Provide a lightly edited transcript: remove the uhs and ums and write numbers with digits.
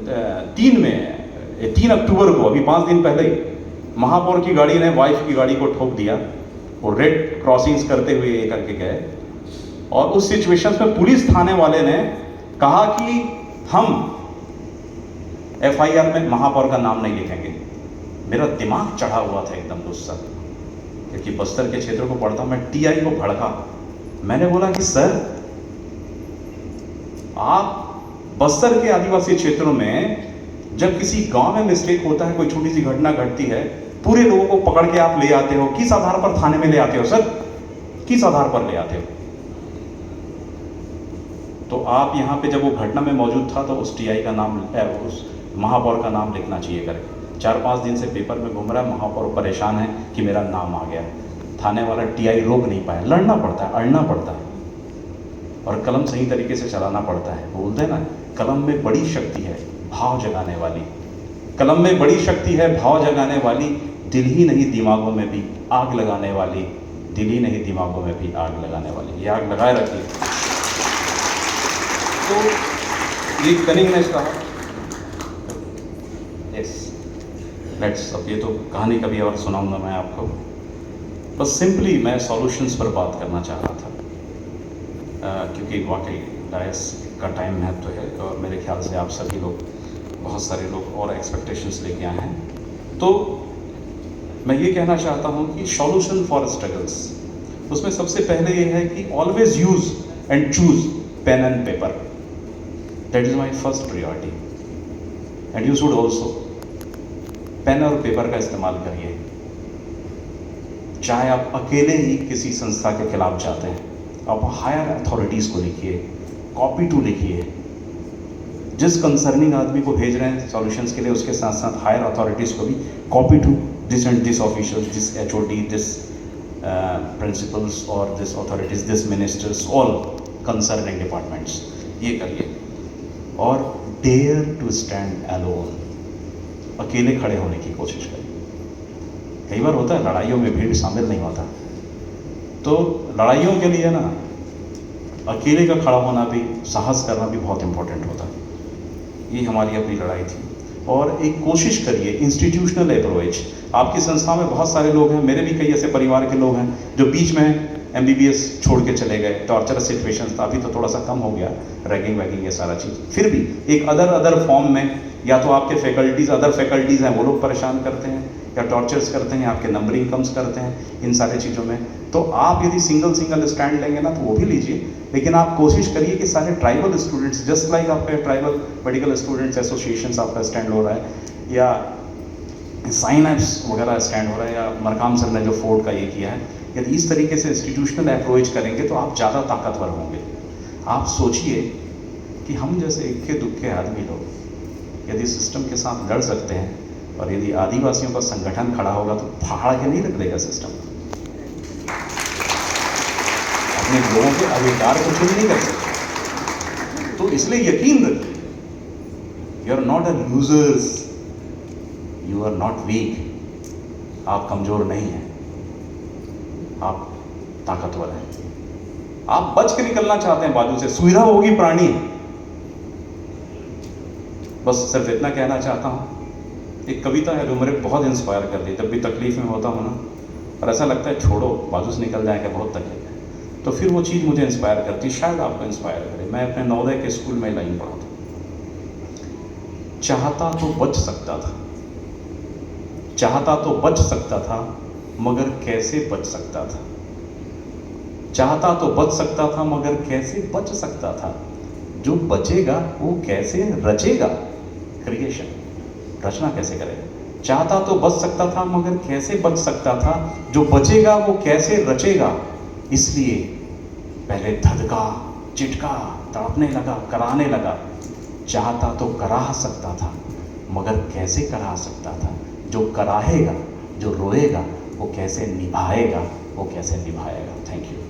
3 अक्टूबर को, अभी 5 दिन पहले ही, महापौर की गाड़ी ने वाइफ की गाड़ी को ठोक दिया। वो रेड क्रॉसिंग्स करते हुए ये करके गए, और उस सिचुएशन में पुलिस थाने वाले ने कहा कि हम एफआईआर में महापौर का नाम नहीं लिखेंगे। मेरा दिमाग चढ़ा हुआ था एकदम गुस्सा, क्योंकि बस्तर के क्षेत्र को पढ़ता, मैं टीआई को भड़का। मैंने बोला कि सर, आप बस्तर के आदिवासी क्षेत्रों में जब किसी गांव में मिस्टेक होता है, कोई छोटी सी घटना घटती है, पूरे लोगों को पकड़ के आप ले आते हो, किस आधार पर थाने में ले आते हो सर? किस आधार पर ले आते हो? तो आप यहाँ पे जब वो घटना में मौजूद था तो उस टीआई का नाम, उस महापौर का नाम लिखना चाहिए करके। 4-5 दिन से पेपर में घूम रहा है, महापौर परेशान है कि मेरा नाम आ गया। थाने वाला टीआई रोक नहीं पाया। लड़ना पड़ता है, अड़ना पड़ता है, और कलम सही तरीके से चलाना पड़ता है। बोलते हैं ना, कलम में बड़ी शक्ति है, भाव जगाने वाली। कलम में बड़ी शक्ति है, भाव जगाने वाली। दिल ही नहीं दिमागों में भी आग लगाने वाली। दिल ही नहीं दिमागों में भी आग लगाने वाली। ये आग लगाए रखिए। तो ये कनिंगनेस का, यस, लेट्स, अब ये तो कहानी कभी और सुनाऊंगा मैं आपको। बस सिंपली मैं सॉल्यूशंस पर बात करना चाह रहा था, क्योंकि वाकई डायस का टाइम महत्व है, और मेरे ख्याल से आप सभी लोग, बहुत सारे लोग और एक्सपेक्टेशंस लेके आए हैं। तो मैं ये कहना चाहता हूँ कि सॉल्यूशन फॉर स्ट्रगल्स, उसमें सबसे पहले ये है कि always use and choose pen and paper. That is my first priority, and you should also pen और पेपर का इस्तेमाल करिए। चाहे आप अकेले ही किसी संस्था के खिलाफ जाते हैं, आप हायर अथॉरिटीज़ को लिखिए, कॉपी टू लिखिए। जिस कंसर्निंग आदमी को भेज रहे हैं सॉल्यूशंस के लिए, उसके साथ साथ हायर अथॉरिटीज़ को भी copy to this and this official, this HOD, this principals और this authorities, this ministers, all concerning departments, ये करिए। और डेयर टू स्टैंड अलोन, अकेले खड़े होने की कोशिश करिए। कई बार होता है लड़ाइयों में भीड़ शामिल नहीं होता, तो लड़ाइयों के लिए ना अकेले का खड़ा होना भी, साहस करना भी बहुत इंपॉर्टेंट होता है। ये हमारी अपनी लड़ाई थी। और एक कोशिश करिए इंस्टीट्यूशनल अप्रोच। आपकी संस्था में बहुत सारे लोग हैं, मेरे भी कई ऐसे परिवार के लोग हैं जो बीच में MBBS छोड़ के चले गए, टॉर्चरस सिचुएशंस था। अभी तो थोड़ा सा कम हो गया, रैगिंग वैगिंग ये सारा चीज़, फिर भी एक अदर फॉर्म में, या तो आपके फैकल्टीज़, अदर फैकल्टीज़ हैं, वो लोग परेशान करते हैं, या टॉर्चर्स करते हैं, आपके नंबरिंग कम्स करते हैं, इन सारी चीज़ों में। तो आप यदि सिंगल स्टैंड लेंगे ना, तो वो भी लीजिए, लेकिन आप कोशिश करिए कि सारे ट्राइबल स्टूडेंट्स, जस्ट लाइक आपके ट्राइबल मेडिकल स्टूडेंट्स एसोसिएशन आपका स्टैंड हो रहा है, या साइनैप्स वगैरह स्टैंड हो रहा है, या मरकाम सर ने जो फोर्ड का ये किया है, यदि इस तरीके से इंस्टीट्यूशनल अप्रोच करेंगे तो आप ज़्यादा ताकतवर होंगे। आप सोचिए कि हम जैसे इक्के दुक्के आदमी लोग यदि सिस्टम के साथ लड़ सकते हैं, और यदि आदिवासियों का संगठन खड़ा होगा तो फाड़ के नहीं रख देगा सिस्टम। अपने लोगों के अधिकार को चुन नहीं कर सकते। तो इसलिए यकीन रखिए, you are not a losers, you are not weak. आप कमजोर नहीं हैं, आप ताकतवर हैं। आप बच के निकलना चाहते हैं बाजू से, सुविधा होगी प्राणी। बस सिर्फ इतना कहना चाहता हूँ। एक कविता है जो मुझे बहुत इंस्पायर कर दी। जब भी तकलीफ में होता हूँ ना, और ऐसा लगता है छोड़ो बाजू से निकल जाएगा, बहुत तकलीफ है, तो फिर वो चीज़ मुझे इंस्पायर करती, शायद आपको इंस्पायर करे। मैं अपने नवोदय के स्कूल में लाइन पढ़ा था, चाहता तो बच सकता था, चाहता तो बच सकता था, मगर कैसे बच सकता था। चाहता तो बच सकता था, मगर कैसे बच सकता था। जो बचेगा वो कैसे रचेगा क्रिएशन, रचना कैसे करेगा। चाहता तो बच सकता था, मगर कैसे बच सकता था। जो बचेगा वो कैसे रचेगा। इसलिए पहले धधका, चिटका, तड़पने लगा, कराने लगा। चाहता तो करा सकता था, मगर कैसे करा सकता था। जो कराहेगा, जो रोएगा, वो कैसे निभाएगा, वो कैसे निभाएगा। Thank you.